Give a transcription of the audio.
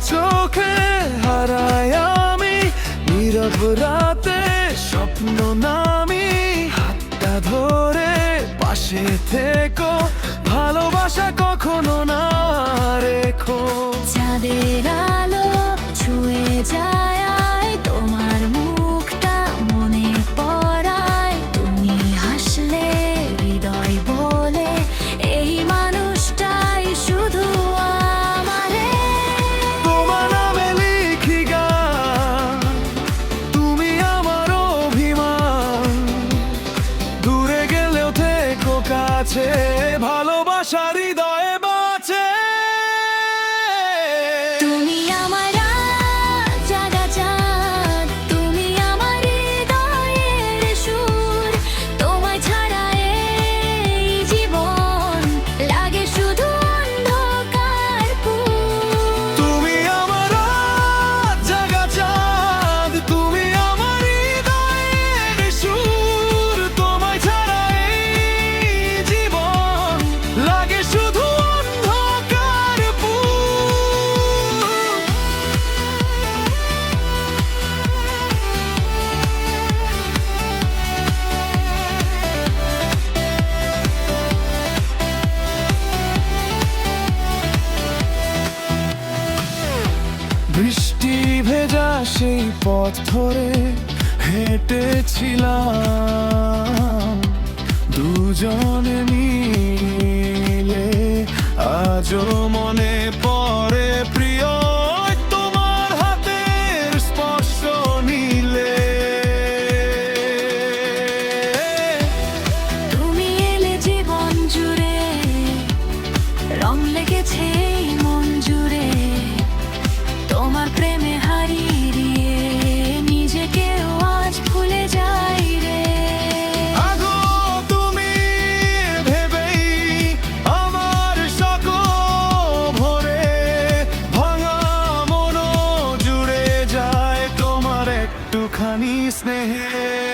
চোখে হারাই আমি নীরব রাতে স্বপ্ন নামি হাতটা ধরে পাশে থেকো ভালোবাসা কখনো না রেখো চাঁদের আলো ছুঁয়ে যায় তোমার মুখটা মনে পড়ায় তুমি হাসলে হৃদয় বলে এই মানুষটাই শুধু আমারে তোমার নামে লিখি গান তুমি আমার অভিমান দূরে গেলেও থেকো কাছে ভালোবাসার হৃদয়ে বাঁচে তুমি আমার রাত জাগা চাঁদ তুমি আমার হৃদয়ের সুর তোমায় ছাড়া এই জীবন লাগে শুধু অন্ধকার তুমি আমার রাত জাগা চাঁদ তুমি আমার হৃদয়ের সুর তোমায় ছাড়া এই জীবন লাগে শুধু অন্ধকার বৃষ্টি ভেজা সেই পথ ধরে হেঁটেছিলাম দুজনে মিলে আজও মনে পড়ে প্রিয় তোমার হাতের স্পর্শ নিলে তুমি এলে জীবন জুড়ে রং লেগেছে এই মন জুড়ে তোমার প্রেমে হারিয়ে নিজেকেও আজ ভুলে যাই রে আগো তুমি ভেবেই আমার সকল ভরে ভাঙা মন জুড়ে যায় তোমার একটুখানি স্নেহে